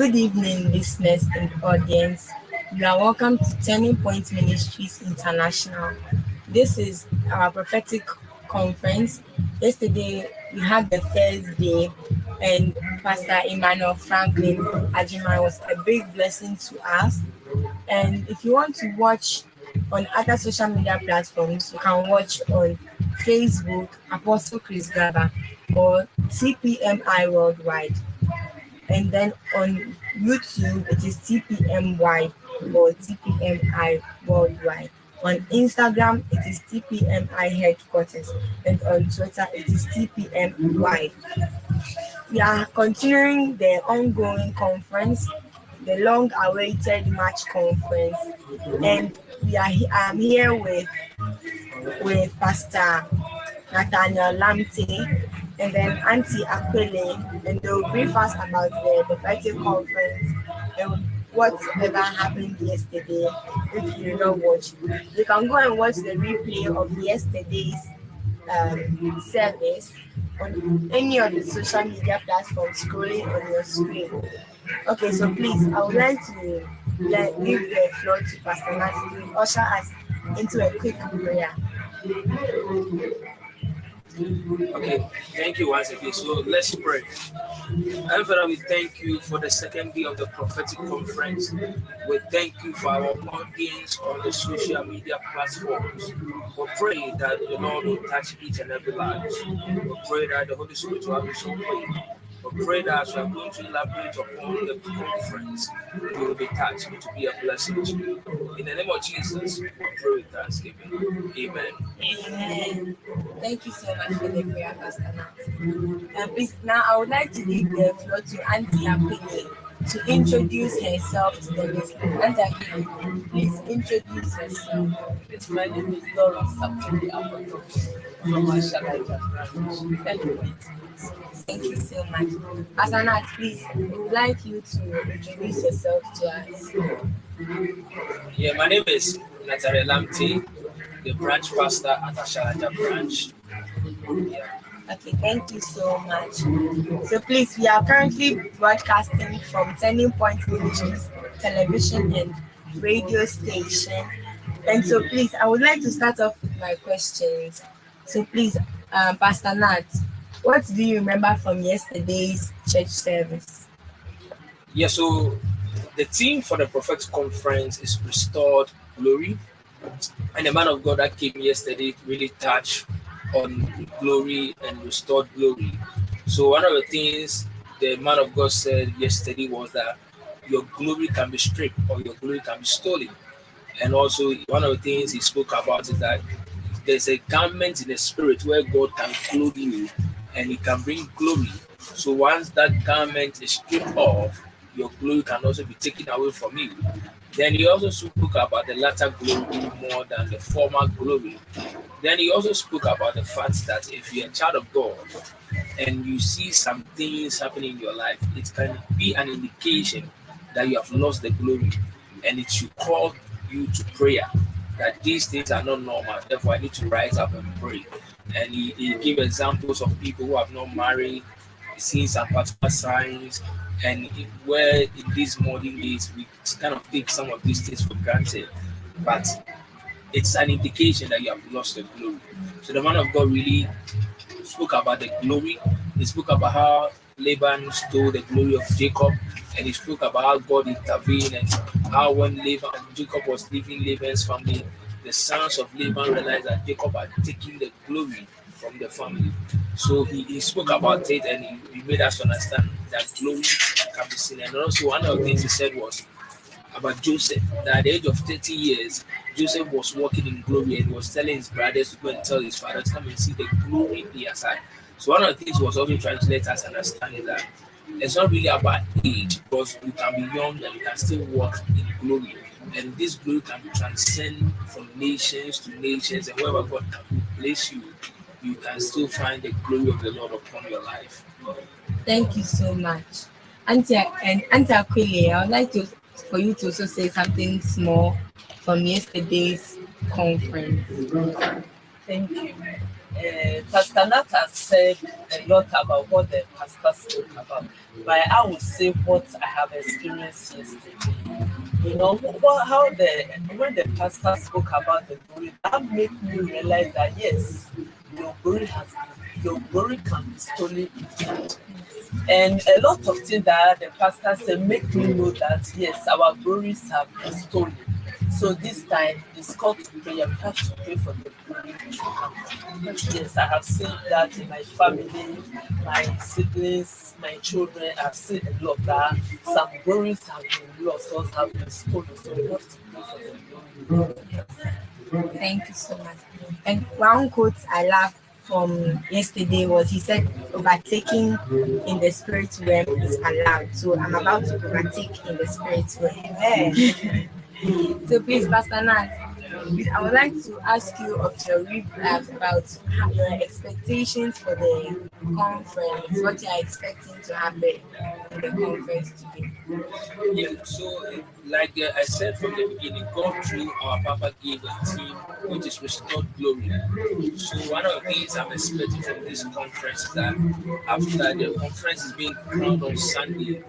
Good evening, listeners and audience. You are welcome to Point Ministries International. This is our prophetic conference. Yesterday, we had the first day, and Pastor Emmanuel Franklin Ajimai was a big blessing to us. And if you want to watch on other social media platforms, you can watch on Facebook, Apostle Chris Gaba, or TPMI Worldwide. And then on YouTube, it is TPMY or TPMI Worldwide. On Instagram, it is TPMI Headquarters. And on Twitter, it is TPMY. We are continuing the ongoing conference, the long-awaited March conference. And I'm here with Pastor Nathaniel Lamte, and then Auntie Aquile, and they'll brief us about the prophetic conference and whatever happened yesterday. If you did not watch, you can go and watch the replay of yesterday's service on any of the social media platforms scrolling on your screen. Okay, so please, I would like to give the floor to Pastor Nat to usher us into a quick prayer. Okay, thank you once again. So let's pray. And Father, we thank you for the second day of the prophetic conference. We thank you for our audience on the social media platforms. We pray that the Lord will touch each and every life. We pray that the Holy Spirit will have his own way. We pray that as we are going to elaborate upon the conference, we will be touched to be a blessing to you. In the name of Jesus, we pray with thanksgiving. Amen. Amen. Thank you so much for the prayer, Pastor Nat. Please, now I would like to give the floor to Auntie Aquile to introduce herself to the listeners. Auntie Aquile, please introduce yourself. Yes, my name is Laura Sapoli Apoto from Ashalaja. Thank you. Thank you so much. Pastor Nat, please, we would like you to introduce yourself to us. Yeah, my name is Nathaniel Lamte, the branch pastor at Ashalaja branch. Yeah. Okay, thank you so much. So please, we are currently broadcasting from Point Ministries television and radio station. And so please, I would like to start off with my questions. So please, Pastor Nat, what do you remember from yesterday's church service? Yeah, so the theme for the prophetic conference is Restored Glory. And the man of God that came yesterday really touched on glory and restored glory. So one of the things the man of God said yesterday was that your glory can be stripped or your glory can be stolen. And also one of the things he spoke about is that there's a garment in the spirit where God can clothe you and he can bring glory. So once that garment is stripped off, your glory can also be taken away from you. Then he also spoke about the latter glory more than the former glory. Then he also spoke about the fact that if you're a child of God and you see some things happening in your life, it can be an indication that you have lost the glory, and it should call you to prayer that these things are not normal. Therefore, I need to rise up and pray. And he gave examples of people who have not married, seeing some particular signs, and where in these modern days we kind of take some of these things for granted, but it's an indication that you have lost the glory. So the man of God really spoke about the glory. He spoke about how Laban stole the glory of Jacob, and he spoke about how God intervened and how when Jacob was leaving Laban's family, the sons of Laban realized that Jacob had taken the glory from the family. So he spoke about it, and he made us understand that glory can be seen. And also one of the things he said was about Joseph, that at the age of 30 years, Joseph was walking in glory and he was telling his brothers to go and tell his father to come and see the glory he has had. So one of the things he was also trying to let us understand is that it's not really about age, because you can be young and you can still walk in glory. And this glory can transcend from nations to nations, and wherever God can place you, you can still find the glory of the Lord upon your life. Thank you so much. Auntie Aquile, I would like for you to also say something small from yesterday's conference. Thank you. Pastor Nat has said a lot about what the pastor spoke about, but I would say what I have experienced yesterday. You know, how when the pastor spoke about the glory, that made me realize that yes, your glory can be stolen indeed. And a lot of things that the pastor said make me know that yes, our glories have been stolen. So this time it's called to prayer. We have to pray for the glory to come. Yes, I have seen that in my family, my siblings, my children. I've seen a lot that some glories have been lost or have been stolen. So we have to pray for the glory. Thank you so much. And one quote I love from yesterday was he said, overtaking in the spirit realm is allowed. So I'm about to overtake in the spirit realm. So please, Pastor Nat, I would like to ask you of your about your expectations for the conference, what you are expecting to happen in the conference today. Yeah, so like I said from the beginning, God through our Papa gave a team which is restored glory. So one of the things I'm expecting from this conference is that after the conference is being crowned on Sunday,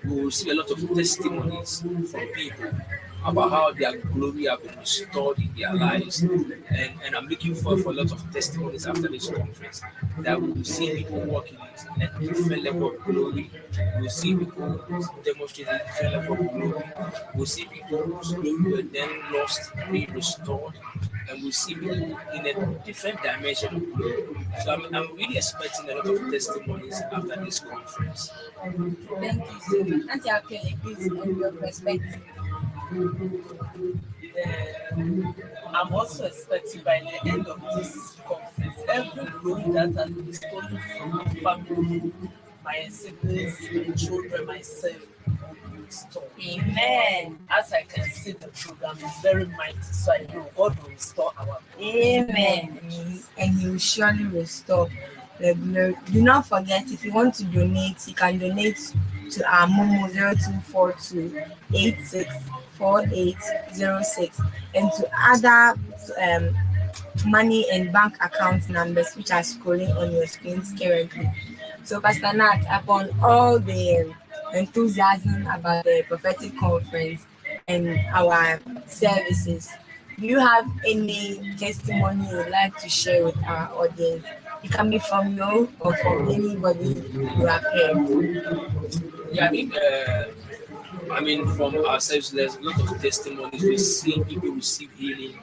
we will see a lot of testimonies from people about how their glory have been restored in their lives. And I'm looking forward for a lot of testimonies after this conference. That we will see people walking in a different level of glory. We'll see people demonstrating a different level of glory. We'll see people whose glory were then lost, being restored. And we'll see people in a different dimension of glory. So I'm really expecting a lot of testimonies after this conference. Thank you so much. Auntie Akele, please, on your perspective. I'm also expecting by the end of this conference, every glory that has been stolen from my family, my siblings, my children, myself, will be restored. Amen. As I can see, the program is very mighty, so I know God will restore our glory. Amen. And He will surely restore the glory. Do not forget, if you want to donate, you can donate to our MOMO 0242864806 and to other money and bank account numbers which are scrolling on your screens currently. So, Pastor Nat, upon all the enthusiasm about the prophetic conference and our services, do you have any testimony you would like to share with our audience? It can be from you or from anybody you have heard. Yeah, I mean, from ourselves, there's a lot of testimonies. We've seen people receive healing.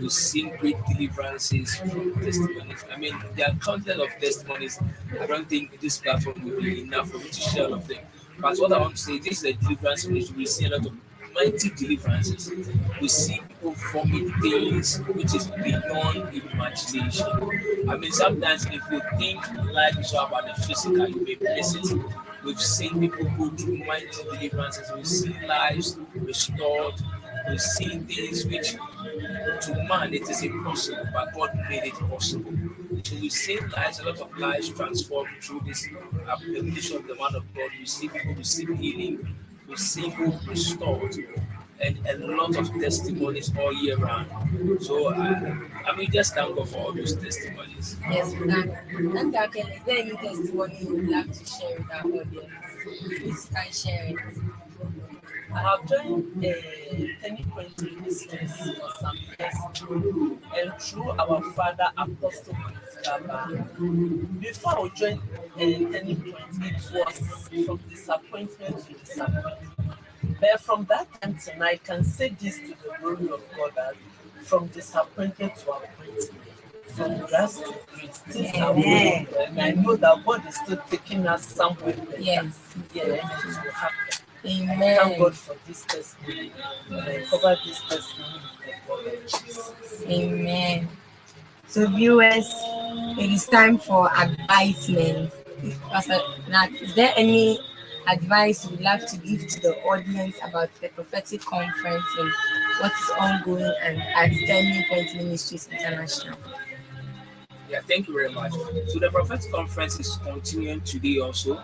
We've seen great deliverances from testimonies. I mean, there are countless of testimonies. I don't think this platform will be enough for me to share all of them. But what I want to say, this is a deliverance ministry. We see a lot of mighty deliverances. We see people vomit things which is beyond imagination. I mean, sometimes if you think life is all about the physical, you may miss it. We've seen people go through mighty deliverances. We've seen lives restored. We've seen things which to man it is impossible, but God made it possible. So we've seen lives, a lot of lives transformed through this application of the man of God. We see people receive healing. We see people restored. And a lot of testimonies all year round. So I mean, just thank God for all those testimonies. Yes, we can. Auntie Akele, is there any testimony you would like to share with our audience? Please, you can share it. I have joined Point Ministries for some years, and through our father Apostle Gaba. Before I joined Point, it was from disappointment to disappointment. But from that time to now, I can say this to the glory of God that from disappointment to appointment, from grass to grace, things are moving. And I know that God is still taking us somewhere better. Yes. Yeah, and it will happen. Amen. Thank God for this testimony. And I cover this testimony with the blood of Jesus. Amen. So, viewers, it is time for advisement. Pastor Nat, is there any advice you would like to give to the audience about the prophetic conference and what is ongoing and at Point Ministries International? Yeah, thank you very much. So the prophetic conference is continuing today also.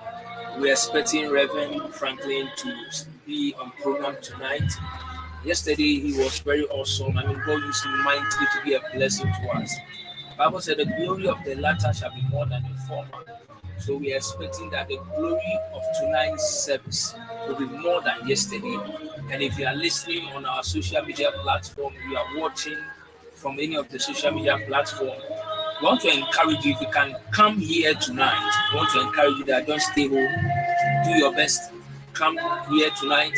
We're expecting Reverend Franklin to be on program tonight. Yesterday he was very awesome. I mean, God used him mightily to be a blessing to us. Bible said the glory of the latter shall be more than the former. So we are expecting that the glory of tonight's service will be more than yesterday. And if you are listening on our social media platform, you are watching from any of the social media platform, we want to encourage you, if you can come here tonight, we want to encourage you that don't stay home, do your best, come here tonight.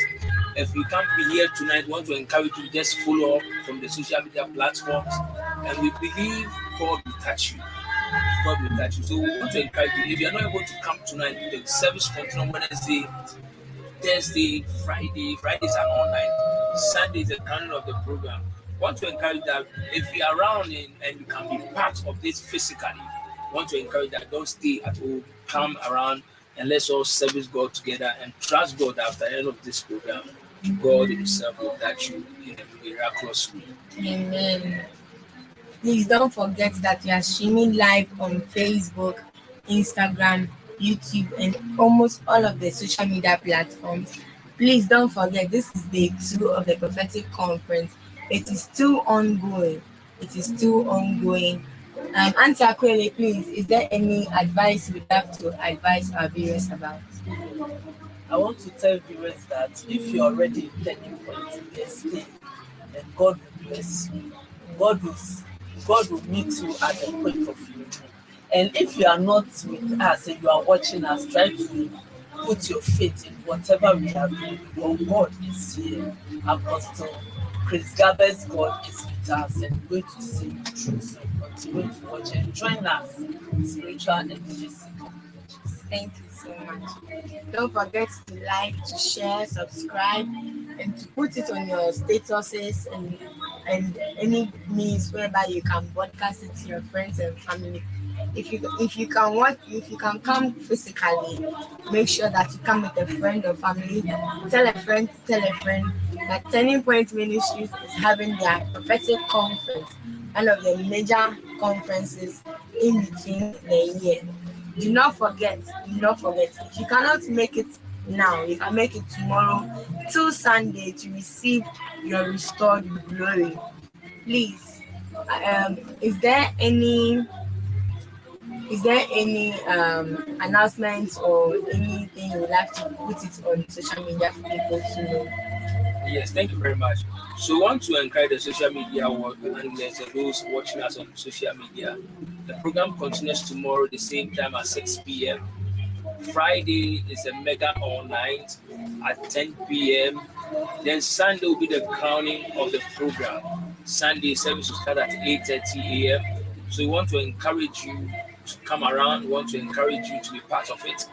If you can't be here tonight, we want to encourage you, just follow up from the social media platforms, and we believe God will touch you. God will touch you. So we want to encourage you. If you are not able to come tonight, the service continues on Wednesday, Thursday, Friday. Fridays are online. Sunday is the calendar of the program. We want to encourage that if you are around and you can be part of this physically, we want to encourage that don't stay at home, come around and let's all service God together and trust God that after the end of this program, God Himself will touch you in a miraculous way. Amen. Please don't forget that we are streaming live on Facebook, Instagram, YouTube, and almost all of the social media platforms. Please don't forget, this is day 2 of the prophetic conference. It is still ongoing. It is still ongoing. Auntie Akwele, please, is there any advice you would have to advise our viewers about? I want to tell viewers that if you're already in turning point, yes, stay, and God will bless you. God will meet you at the point of your need. And if you are not with us and you are watching us, try to put your faith in whatever we are doing, because God is here. Apostle Chris Gaber's God is with us, and we're going to see the truth. So continue to watch and join us, spiritual and physical. Thank you so much. Don't forget to like, to share, subscribe, and to put it on your statuses and any means whereby you can broadcast it to your friends and family. If you can come physically, make sure that you come with a friend or family. Tell a friend that Turning Point Ministries is having their prophetic conference, one of the major conferences in between the year. Do not forget. If you cannot make it now, you can make it tomorrow till Sunday to receive your restored glory. Please, is there any announcement or anything you would like to put it on social media for people to know? Yes, thank you very much. So, we want to encourage the social media work and those watching us on social media. The program continues tomorrow, the same time at 6 p.m. Friday is a mega all night at 10 p.m. Then Sunday will be the crowning of the program. Sunday service will start at 8:30 a.m. So we want to encourage you to come around. We want to encourage you to be part of it.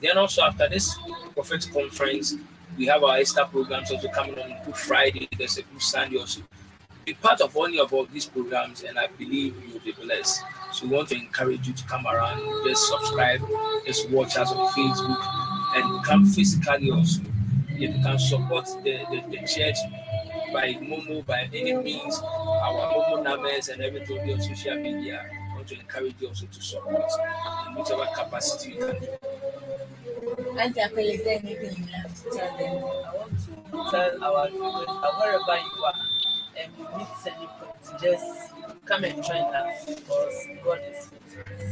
Then also after this prophetic conference, we have our Easter programs also coming on Good Friday. There's a Good Sunday also. Be part of any of all these programs, and I believe you'll be blessed. So we want to encourage you to come around, just subscribe, just watch us on Facebook, and come physically also. If you can support the church by MOMO, by any means, our MOMO numbers and everything will be on social media. I want to encourage you also to support in whichever capacity you can do. Auntie Akwele, is there anything you have to tell them? I want to tell our viewers that wherever you are and you meet any point, just come and join us because God is with us.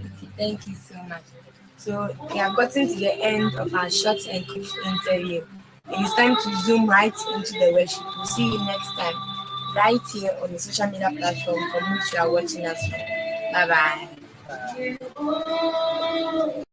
Okay, thank you so much. So we have gotten to the end of our short and quick interview. It is time to zoom right into the worship. We'll see you next time, right here on the social media platform from which you are watching us from. Bye bye.